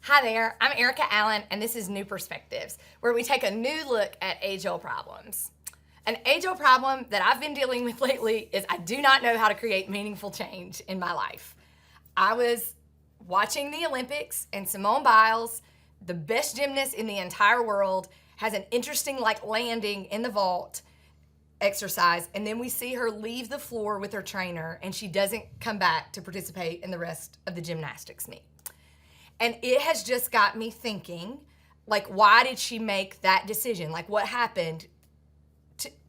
Hi there, I'm Erica Allen, and this is New Perspectives, where we take a new look at age-old problems. An age-old problem that I've been dealing with lately is I do not know how to create meaningful change in my life. I was watching the Olympics, and Simone Biles, the best gymnast in the entire world, has an interesting landing in the vault exercise, and then we see her leave the floor with her trainer, and she doesn't come back to participate in the rest of the gymnastics meet. And it has just got me thinking, why did she make that decision? What happened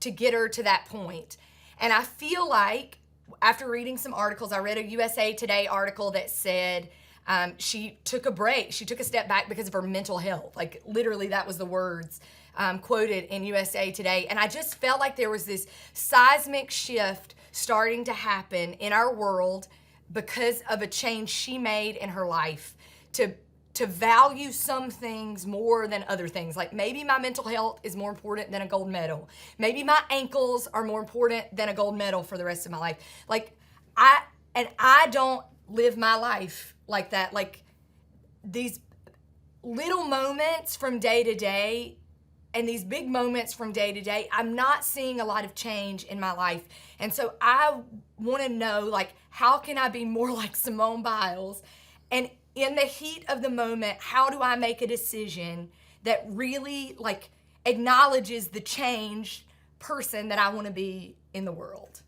to get her to that point? And I feel like, after reading some articles, I read a USA Today article that said she took a break. She took a step back because of her mental health. Literally, that was the words quoted in USA Today. And I just felt like there was this seismic shift starting to happen in our world because of a change she made in her life to value some things more than other things. Maybe my mental health is more important than a gold medal. Maybe my ankles are more important than a gold medal for the rest of my life. I don't live my life like that. These little moments from day to day and these big moments from day to day, I'm not seeing a lot of change in my life. And so I want to know, how can I be more like Simone Biles? And in the heat of the moment, how do I make a decision that really acknowledges the changed person that I want to be in the world?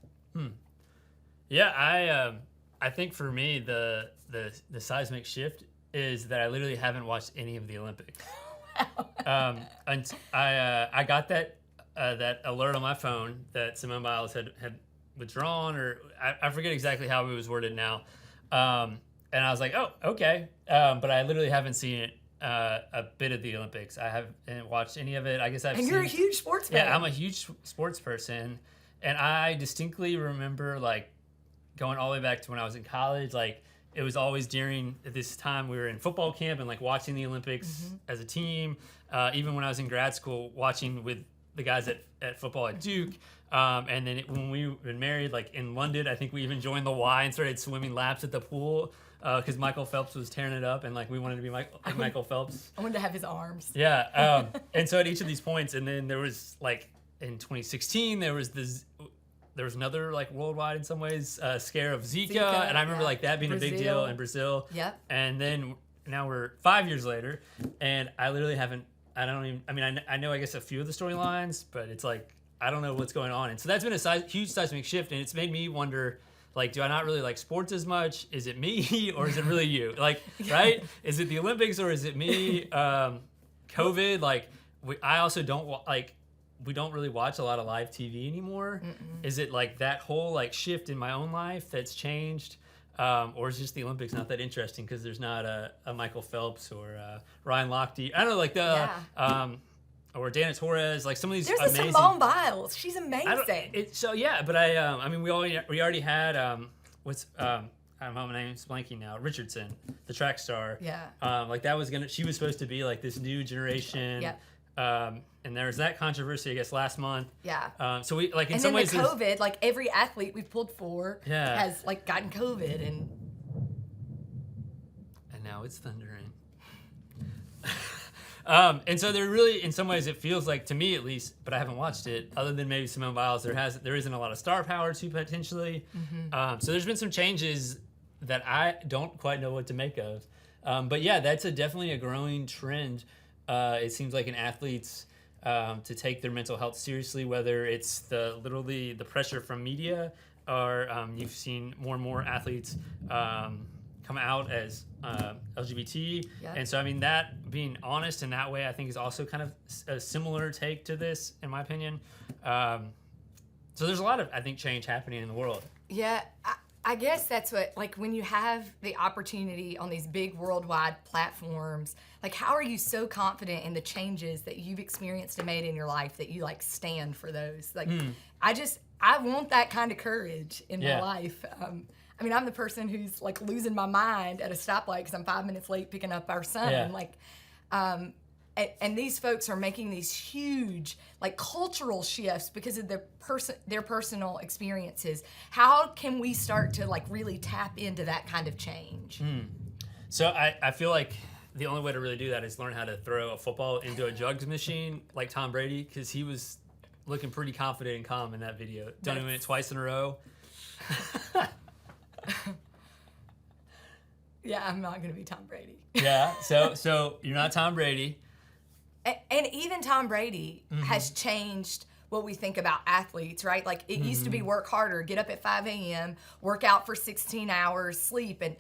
Yeah, I think for me the seismic shift is that I literally haven't watched any of the Olympics. And I got that alert on my phone that Simone Biles had withdrawn, or I forget exactly how it was worded now. And I was like, oh, okay. But I literally haven't seen it a bit of the Olympics. I haven't watched any of it. I guess And you're a huge sports fan. Yeah, I'm a huge sports person. And I distinctly remember going all the way back to when I was in college. It was always during this time we were in football camp and watching the Olympics as a team. Even when I was in grad school, watching with the guys at football at Duke. And then when we were married, in London, I think we even joined the Y and started swimming laps at the pool because Michael Phelps was tearing it up, and we wanted to be Michael Phelps. I wanted to have his arms. Yeah. And so at each of these points, and then there was in 2016, there was another worldwide in some ways scare of Zika, and I remember that being a big deal in Brazil. Yep. And then now we're 5 years later, and I literally haven't. I know I guess a few of the storylines, but it's I don't know what's going on. And so that's been a huge seismic shift, and it's made me wonder, do I not really like sports as much? Is it me, or is it really you? Right? Is it the Olympics, or is it me? COVID, I also don't, we don't really watch a lot of live TV anymore. Mm-mm. Is it that whole shift in my own life that's changed? Or is just the Olympics not that interesting because there's not a Michael Phelps or Ryan Lochte? I don't know, or Dana Torres, some of these. There's amazing. A Simone Biles. She's amazing. But we already had what's I'm name's blanking now. Richardson, the track star. Yeah. That was she was supposed to be this new generation. Yeah. And there was that controversy, I guess, last month. Yeah. So we in and some then ways the COVID, every athlete we've pulled for has gotten COVID, and now it's thundering. And so there really, in some ways, it feels to me at least, but I haven't watched it. Other than maybe Simone Biles, there isn't a lot of star power to potentially. Mm-hmm. So there's been some changes that I don't quite know what to make of. But yeah, that's definitely a growing trend. It seems like in athletes to take their mental health seriously, whether it's literally the pressure from media, or you've seen more and more athletes come out as LGBT. Yeah. And so, that being honest in that way, I think is also kind of a similar take to this, in my opinion. So there's a lot of, I think, change happening in the world. Yeah, I guess that's what, when you have the opportunity on these big worldwide platforms, how are you so confident in the changes that you've experienced and made in your life that you, stand for those? I want that kind of courage in my life. I'm the person who's, losing my mind at a stoplight because I'm 5 minutes late picking up our son. Yeah. And these folks are making these huge, cultural shifts because of their personal experiences. How can we start to, really tap into that kind of change? So I feel like the only way to really do that is learn how to throw a football into a jugs machine like Tom Brady, because he was looking pretty confident and calm in that video. Doing it twice in a row. Yeah, I'm not going to be Tom Brady. Yeah, so you're not Tom Brady. And even Tom Brady has changed what we think about athletes, right? Like it used to be work harder, get up at 5 a.m., work out for 16 hours, sleep, and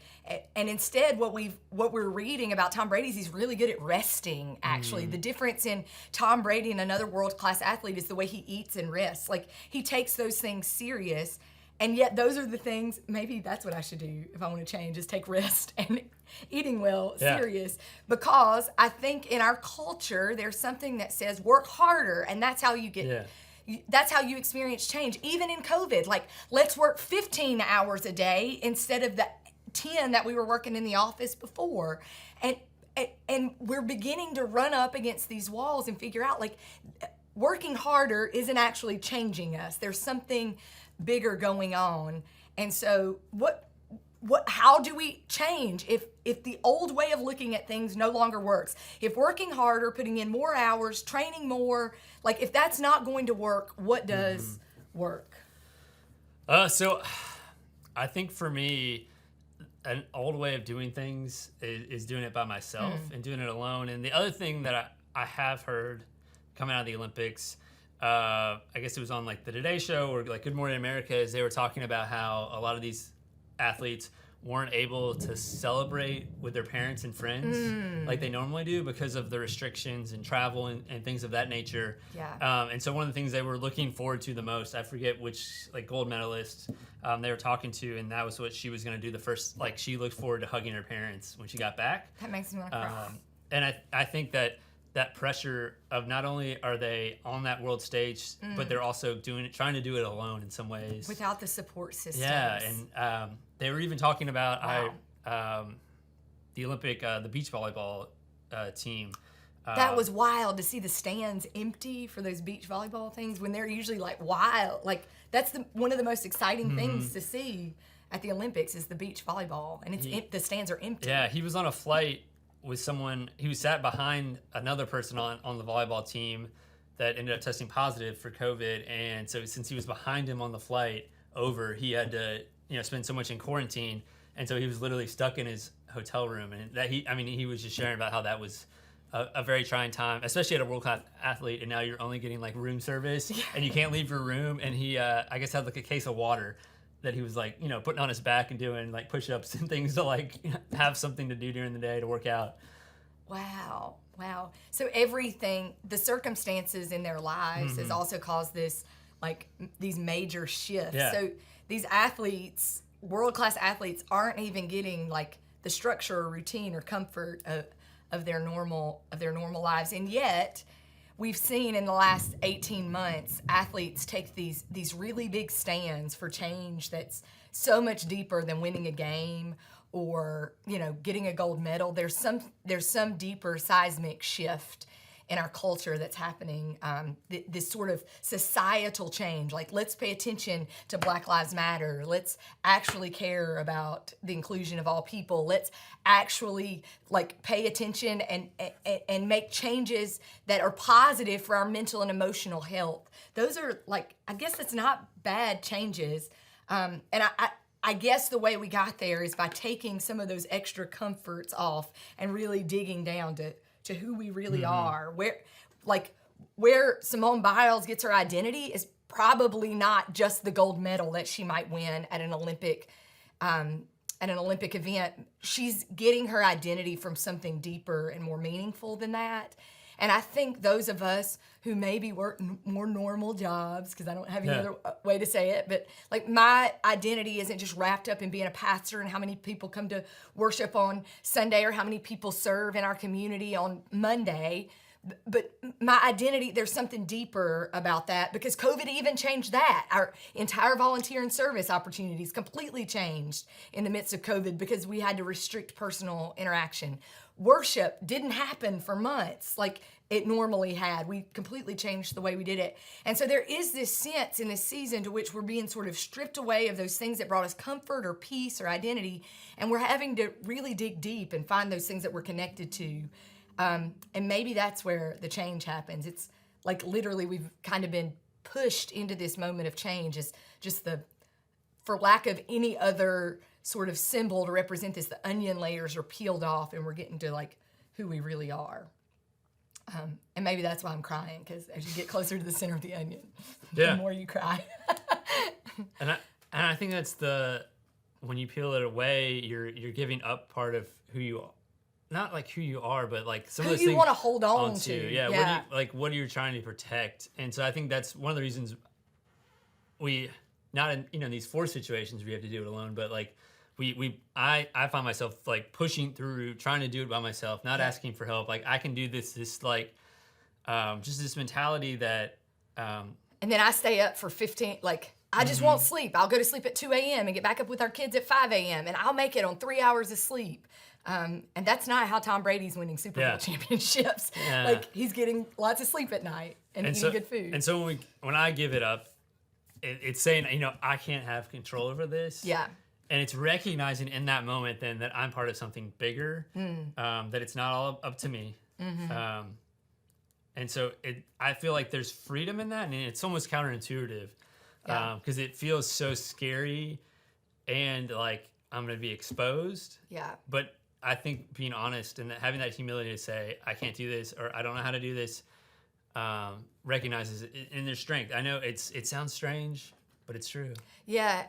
instead what we're reading about Tom Brady is he's really good at resting. Actually, the difference in Tom Brady and another world-class athlete is the way he eats and rests. Like he takes those things serious. And yet those are the things, maybe that's what I should do if I want to change, is take rest and eating well serious. Because I think in our culture, there's something that says work harder, and that's how you get, that's how you experience change. Even in COVID, like let's work 15 hours a day instead of the 10 that we were working in the office before. And we're beginning to run up against these walls and figure out like working harder isn't actually changing us. There's something bigger going on. And so how do we change if the old way of looking at things no longer works? If working harder, putting in more hours, training more, like if that's not going to work, what does work? So I think for me, an old way of doing things is doing it by myself and doing it alone. And the other thing that I have heard coming out of the Olympics, I guess it was on like the Today Show or like Good Morning America, is they were talking about how a lot of these athletes weren't able to celebrate with their parents and friends like they normally do because of the restrictions and travel and things of that nature. Yeah. And so one of the things they were looking forward to the most, I forget which like gold medalist they were talking to, and that was what she was going to do the first, like she looked forward to hugging her parents when she got back. That makes me want to cry. And I think that pressure of not only are they on that world stage, but they're also trying to do it alone in some ways. Without the support systems. Yeah, and they were even talking about the Olympic, the beach volleyball team. That was wild to see the stands empty for those beach volleyball things when they're usually like wild. Like that's one of the most exciting things to see at the Olympics is the beach volleyball, and the stands are empty. Yeah, he was on a flight with someone. He was sat behind another person on the volleyball team that ended up testing positive for COVID, and so since he was behind him on the flight over, he had to spend so much in quarantine, and so he was literally stuck in his hotel room. And that he was just sharing about how that was a very trying time, especially at a world-class athlete, and now you're only getting like room service and you can't leave your room. And he I guess had like a case of water that he was like, putting on his back and doing like push-ups and things to like have something to do during the day to work out. Wow. So everything, the circumstances in their lives has also caused this, like these major shifts. Yeah. So these athletes, world-class athletes, aren't even getting like the structure or routine or comfort of their normal lives. And yet we've seen in the last 18 months athletes take these really big stands for change that's so much deeper than winning a game or getting a gold medal. There's some deeper seismic shift in our culture that's happening, this sort of societal change. Like, let's pay attention to Black Lives Matter. Let's actually care about the inclusion of all people. Let's actually like pay attention and make changes that are positive for our mental and emotional health. Those are like, I guess it's not bad changes. And I guess the way we got there is by taking some of those extra comforts off and really digging down to who we really are. Where Simone Biles gets her identity is probably not just the gold medal that she might win at an Olympic event. She's getting her identity from something deeper and more meaningful than that. And I think those of us who maybe work more normal jobs, because I don't have any other way to say it, but like my identity isn't just wrapped up in being a pastor and how many people come to worship on Sunday or how many people serve in our community on Monday, But my identity, there's something deeper about that because COVID even changed that. Our entire volunteer and service opportunities completely changed in the midst of COVID because we had to restrict personal interaction. Worship didn't happen for months like it normally had. We completely changed the way we did it. And so there is this sense in this season to which we're being sort of stripped away of those things that brought us comfort or peace or identity. And we're having to really dig deep and find those things that we're connected to. And maybe that's where the change happens. It's like literally we've kind of been pushed into this moment of change as just for lack of any other sort of symbol to represent this, the onion layers are peeled off and we're getting to like who we really are. And maybe that's why I'm crying, because as you get closer to the center of the onion, the more you cry. and I think that's when you peel it away, you're giving up part of who you are. Not like who you are, but like some of those things you want to hold on to. Yeah. What are you trying to protect? And so I think that's one of the reasons not in these forced situations we have to do it alone, but like I find myself like pushing through, trying to do it by myself, not asking for help. Like I can do this like just this mentality that and then I stay up for 15 like I just won't sleep. I'll go to sleep at 2 a.m. and get back up with our kids at 5 a.m. and I'll make it on 3 hours of sleep. And that's not how Tom Brady's winning Super Bowl championships. Yeah. Like he's getting lots of sleep at night and eating good food. And so when I give it up, it's saying, I can't have control over this. Yeah. And it's recognizing in that moment then that I'm part of something bigger, that it's not all up to me. Mm-hmm. And so I feel like there's freedom in that, and it's almost counterintuitive because it feels so scary and like I'm going to be exposed. Yeah. But I think being honest and having that humility to say, I can't do this or I don't know how to do this, recognizes it in their strength. I know it sounds strange, but it's true. Yeah.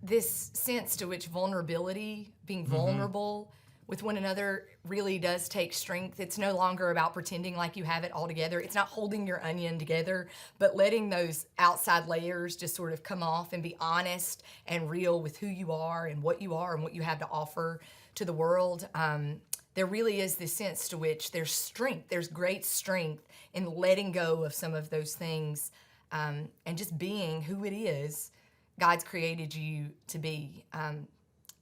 This sense to which vulnerability, being vulnerable with one another really does take strength. It's no longer about pretending like you have it all together. It's not holding your onion together, but letting those outside layers just sort of come off and be honest and real with who you are and what you have to offer to the world. There really is this sense to which there's strength. There's great strength in letting go of some of those things and just being who it is God's created you to be.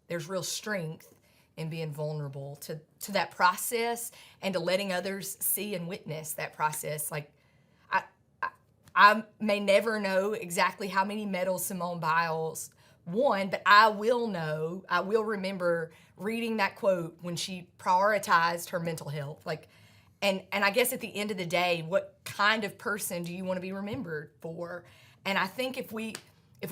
There's real strength in being vulnerable to that process and to letting others see and witness that process. Like, I may never know exactly how many medals Simone Biles won, but I will remember reading that quote when she prioritized her mental health. Like, and I guess at the end of the day, what kind of person do you want to be remembered for? And I think if we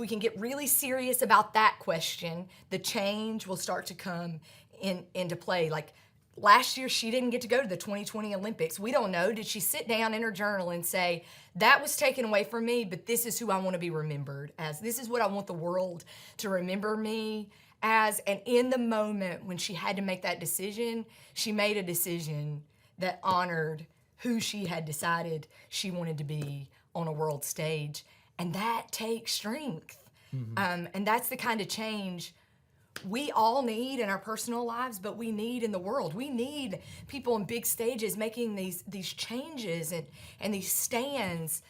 can get really serious about that question, the change will start to come into play. Like last year, she didn't get to go to the 2020 Olympics. We don't know. Did she sit down in her journal and say, that was taken away from me, but this is who I want to be remembered as. This is what I want the world to remember me as. And in the moment when she had to make that decision, she made a decision that honored who she had decided she wanted to be on a world stage. And that takes strength. And that's the kind of change we all need in our personal lives, but we need in the world. We need people in big stages making these changes and these stands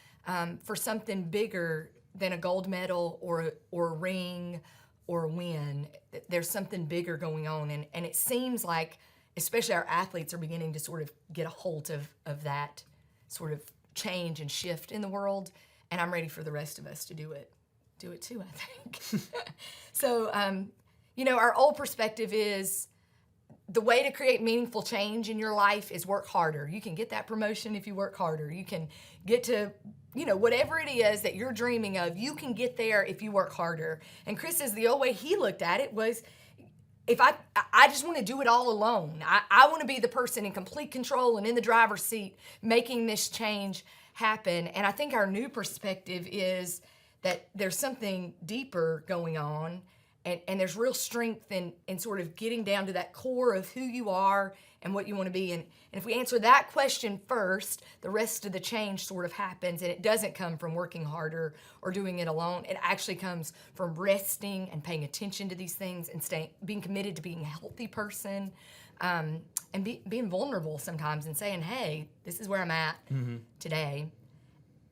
for something bigger than a gold medal or a ring or a win. There's something bigger going on. And it seems like, especially our athletes are beginning to sort of get a hold of that sort of change and shift in the world. And I'm ready for the rest of us to do it too, I think. So, our old perspective is the way to create meaningful change in your life is work harder. You can get that promotion if you work harder. You can get to, whatever it is that you're dreaming of, you can get there if you work harder. And Chris says the old way he looked at it was, if I just want to do it all alone. I want to be the person in complete control and in the driver's seat making this change happen. And I think our new perspective is that there's something deeper going on, and there's real strength in sort of getting down to that core of who you are and what you want to be. And if we answer that question first, the rest of the change sort of happens, and it doesn't come from working harder or doing it alone. It actually comes from resting and paying attention to these things and being committed to being a healthy person, and and being vulnerable sometimes and saying, hey, this is where I'm at today.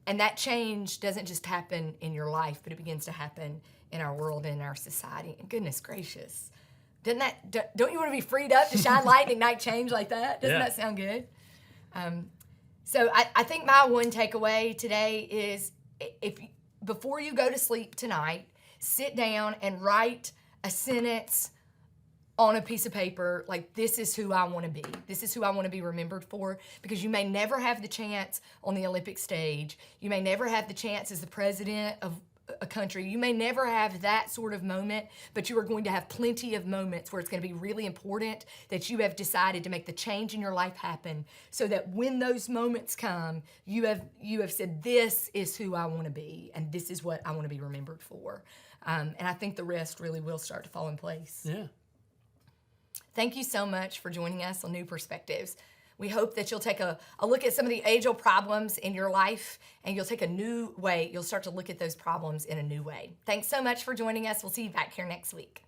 And that change doesn't just happen in your life, but it begins to happen in our world and in our society. And goodness gracious, don't you want to be freed up to shine light and ignite change like that? Doesn't that sound good? So I think my one takeaway today is, if before you go to sleep tonight, sit down and write a sentence on a piece of paper, like, this is who I want to be. This is who I want to be remembered for, because you may never have the chance on the Olympic stage. You may never have the chance as the president of a country. You may never have that sort of moment, but you are going to have plenty of moments where it's going to be really important that you have decided to make the change in your life happen, so that when those moments come, you have said, this is who I want to be, and this is what I want to be remembered for. And I think the rest really will start to fall in place. Yeah. Thank you so much for joining us on New Perspectives. We hope that you'll take a look at some of the age-old problems in your life, and you'll take a new way. You'll start to look at those problems in a new way. Thanks so much for joining us. We'll see you back here next week.